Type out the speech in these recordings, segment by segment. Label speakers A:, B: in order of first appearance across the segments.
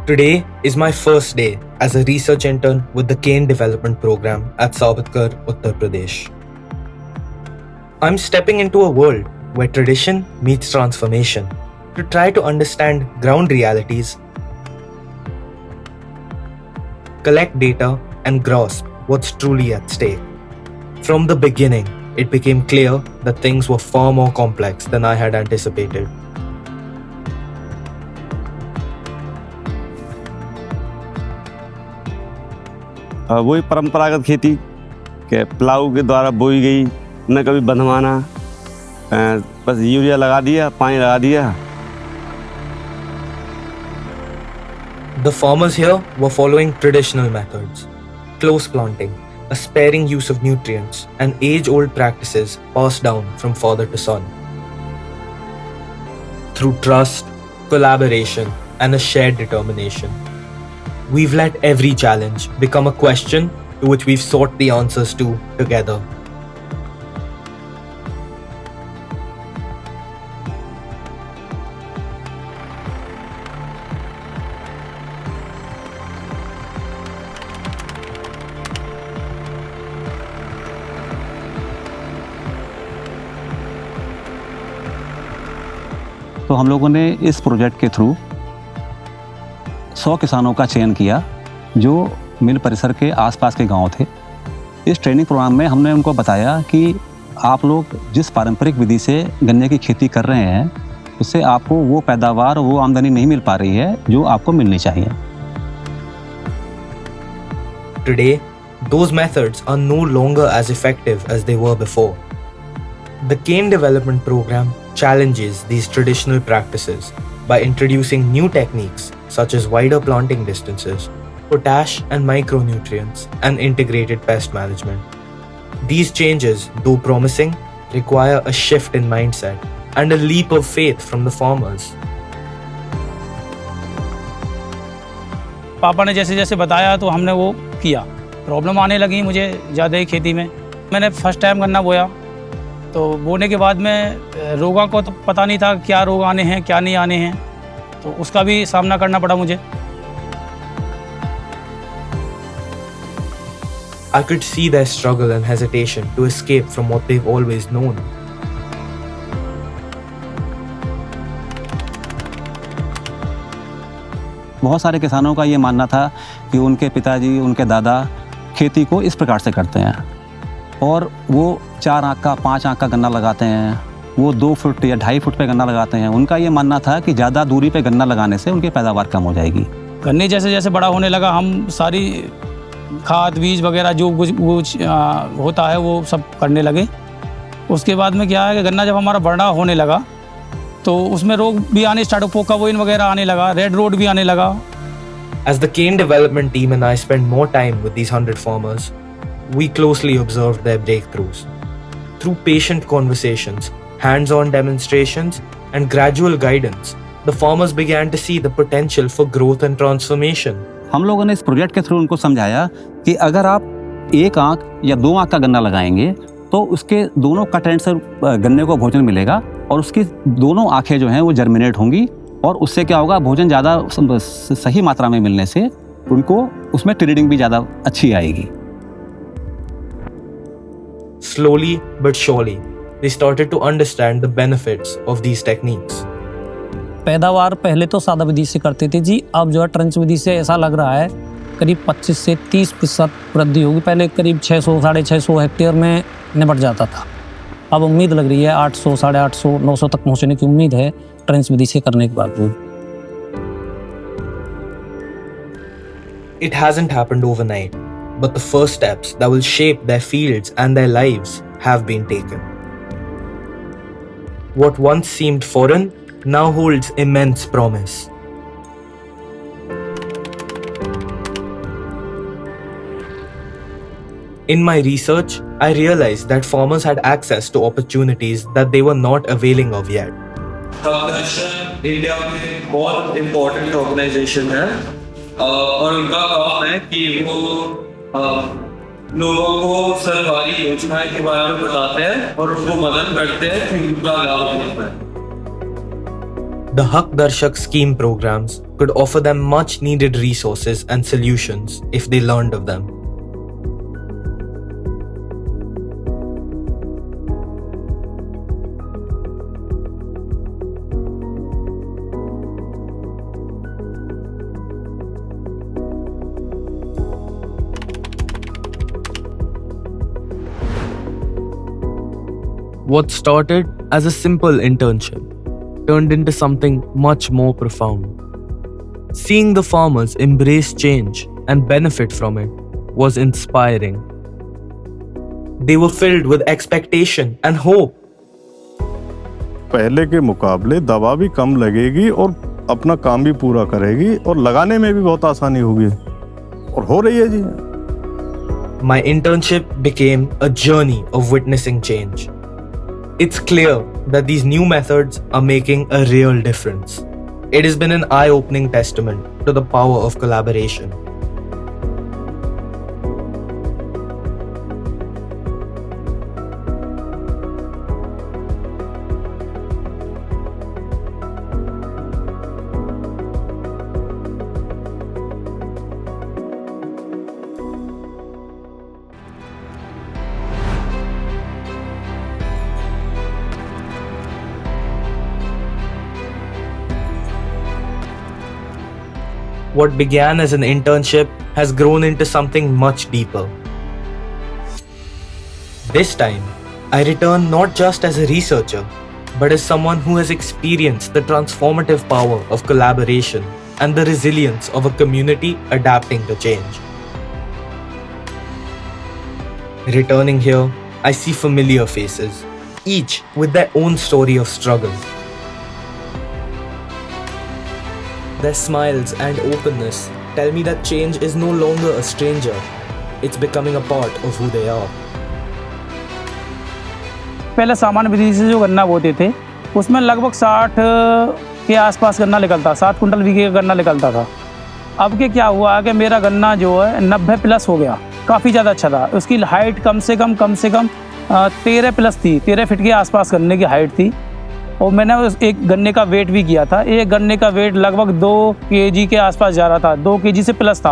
A: Today is my first day as a research intern with the cane development program at Sabatkar, Uttar Pradesh. I'm stepping into a world where tradition meets transformation to try to understand ground realities, collect data, and grasp what's truly at stake. From the beginning, it became clear that things were far more complex than I had anticipated.
B: वही परंपरागत खेती के plough के द्वारा बोई गई, न कभी बंधवाना, बस यूरिया लगा दिया, पानी लगा दिया।
A: The farmers here were following traditional methods: close planting, a sparing use of nutrients, and age-old practices passed down from father to son. Through trust, collaboration, and a shared determination, we've let every challenge become a question to which we've sought the answers to together.
C: तो हम लोगों ने इस project के through 100 किसानों का चयन किया जो मिल परिसर के आसपास के गांव थे। इस ट्रेनिंग प्रोग्राम में हमने उनको बताया कि आप लोग जिस पारंपरिक विधि से गन्ने की खेती कर रहे हैं उससे आपको वो पैदावार, वो आमदनी नहीं मिल पा रही है जो आपको मिलनी चाहिए।
A: Today, those methods are no longer as effective as they were before. The cane development program challenges these traditional practices by introducing new techniques such as wider planting distances, potash and micronutrients, and integrated pest management. These changes, though promising, require a shift in mindset and a leap of faith from the farmers.
D: पापा ने जैसे जैसे बताया तो हमने वो किया। Problem आने लगी मुझे ज़्यादा ही खेती में। मैंने फर्स्ट टाइम गन्ना बोया, तो बोने के बाद में रोगों को तो पता नहीं था क्या रोग आने हैं क्या नहीं आने हैं, तो उसका भी सामना करना पड़ा मुझे।
A: I could see their struggle and hesitation to escape from what they've always known.
C: बहुत सारे किसानों का ये मानना था कि उनके पिताजी, उनके दादा खेती को इस प्रकार से करते हैं और वो 4 आंख का 5 आंख का गन्ना लगाते हैं, वो 2 फुट या 2.5 फुट पे गन्ना लगाते हैं। उनका ये मानना था कि ज़्यादा दूरी पे गन्ना लगाने से उनकी पैदावार कम हो जाएगी।
D: गन्ने जैसे जैसे बड़ा होने लगा हम सारी खाद बीज वगैरह जो कुछ होता है वो सब करने लगे। उसके बाद में क्या है कि गन्ना जब हमारा बड़ा होने लगा तो उसमें रोग भी आने स्टार्ट, पोकावोइन वगैरह आने लगा, रेड रोड भी आने लगा।
A: As the cane development team and I spent more time with these 100 farmers, we closely observed their breakthroughs. Through patient conversations, hands-on demonstrations, and gradual guidance, the farmers began to see the potential for growth and transformation.
C: हम लोगों ने इस project के through उनको समझाया कि अगर आप 1 आंख या 2 आंख का गन्ना लगाएंगे तो उसके दोनों कट एंड से गन्ने को भोजन मिलेगा और उसकी दोनों आंखें जो हैं वो जर्मिनेट होंगी और उससे क्या होगा, भोजन ज़्यादा सही मात्रा में मिलने से उनको उसमें ट्रेडिंग भी ज़्यादा अच्छी आएगी।
A: Slowly but surely, they started to understand the benefits of these techniques.
E: पैदावार पहले तो सादा विधि से करते थे जी, अब जो है ट्रेंच विधि से ऐसा लग रहा है करीब 25 से 30% वृद्धि होगी। पहले करीब 600 साढ़े 600 हेक्टेयर में निपट जाता था, अब उम्मीद लग रही है 800 साढ़े 800 900 तक पहुंचने की उम्मीद है ट्रेंच विधि से करने के बाद।
A: It hasn't happened overnight, but the first steps that will shape their fields and their lives have been taken. What once seemed foreign now holds immense promise. In my research, I realized that farmers had access to opportunities that they were not availing of yet.
F: Foundation India में बहुत important organisation है और उनका काम है कि वो लोगों को सरकारी योजनाएं के बारे में बताते हैं और उनको मदद करते हैं कि उनका लाभ मिलता है।
A: The Hak Darshak scheme programs could offer them much needed resources and solutions if they learned of them. What started as a simple internship turned into something much more profound. Seeing the farmers embrace change and benefit from it was inspiring. They were filled with expectation and hope.
G: पहले के मुकाबले दवा भी कम लगेगी और अपना काम भी पूरा करेगी और लगाने में भी बहुत आसानी होगी और हो रही है जी.
A: My internship became a journey of witnessing change. It's clear that these new methods are making a real difference. It has been an eye-opening testament to the power of collaboration. What began as an internship has grown into something much deeper. This time, I return not just as a researcher, but as someone who has experienced the transformative power of collaboration and the resilience of a community adapting to change. Returning here, I see familiar faces, each with their own story of struggle. Their smiles and openness tell me that change is no longer a stranger. It's becoming a part of who they are.
D: पहले सामान्य विधि से जो गन्ना बोते थे उसमें लगभग 60 के आसपास गन्ना निकलता, 7 कुंटल बीघे का गन्ना निकलता था. अब के क्या हुआ कि मेरा गन्ना जो है 90 प्लस हो गया, काफ़ी ज़्यादा अच्छा था. उसकी हाइट कम से कम 13 प्लस थी, 13 फीट के आसपास गन्ने की हाइट थी. और मैंने उस एक गन्ने का वेट भी किया था. एक गन्ने का वेट लगभग 2 kg के आसपास जा रहा था, 2 kg से प्लस था.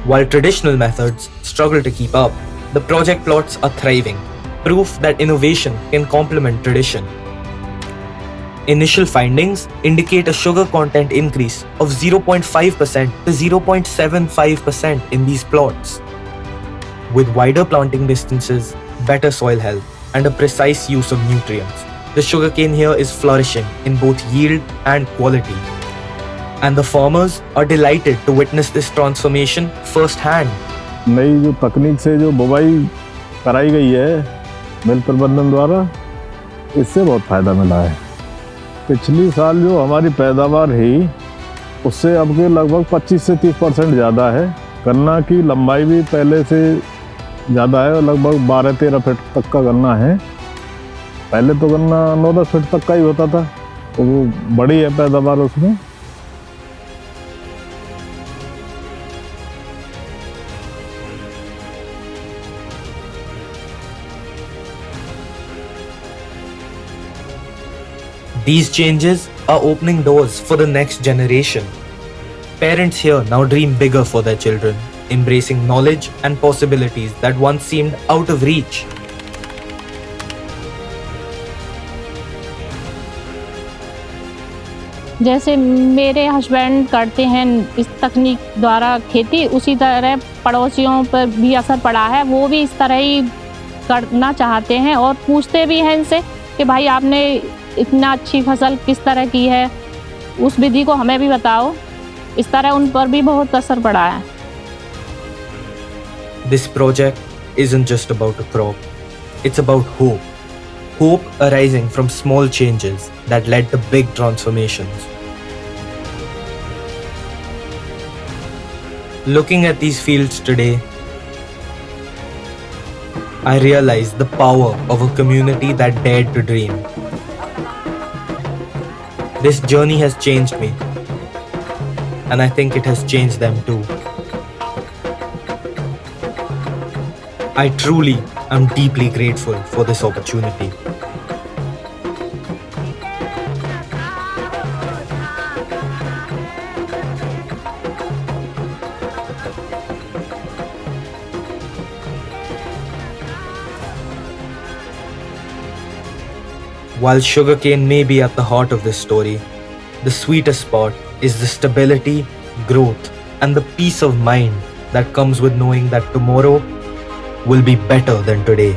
A: While traditional methods struggle to keep up, the project plots are thriving, proof that innovation can complement tradition. Initial findings indicate a sugar content increase of 0.5% to 0.75% in these plots. With wider planting distances, better soil health, and a precise use of nutrients, the sugarcane here is flourishing in both yield and quality. And the farmers are delighted to witness this transformation firsthand.
G: नई जो तकनीक से जो बुवाई कराई गई है मिल प्रबंधन द्वारा, इससे बहुत फ़ायदा मिला है. पिछली साल जो हमारी पैदावार है उससे अब के लगभग 25 से 30% ज़्यादा है. गन्ना की लंबाई भी पहले से ज़्यादा है और लगभग 12-13 फीट तक का गन्ना है. पहले तो गन्ना 9-10 फीट तक का ही होता था, तो वो बड़ी है पैदावार उसमें.
A: These changes are opening doors for the next generation. Parents here now dream bigger for their children, embracing knowledge and possibilities that once seemed out of reach.
H: जैसे मेरे हस्बैंड करते हैं इस तकनीक द्वारा खेती, उसी तरह पड़ोसियों पर भी असर पड़ा है. वो भी इस तरह ही करना चाहते हैं और पूछते भी हैं इनसे कि भाई आपने इतना अच्छी फसल किस तरह की है, उस विधि को हमें भी बताओ. इस तरह उन पर भी बहुत असर पड़ा है.
A: This project isn't just about a crop, it's about hope. Hope arising from small changes that led to big transformations. Looking at these fields today, I realize the power of a community that dared to dream. This journey has changed me, and I think it has changed them too. I truly am deeply grateful for this opportunity. While sugarcane may be at the heart of this story, the sweetest part is the stability, growth, and the peace of mind that comes with knowing that tomorrow will be better than today.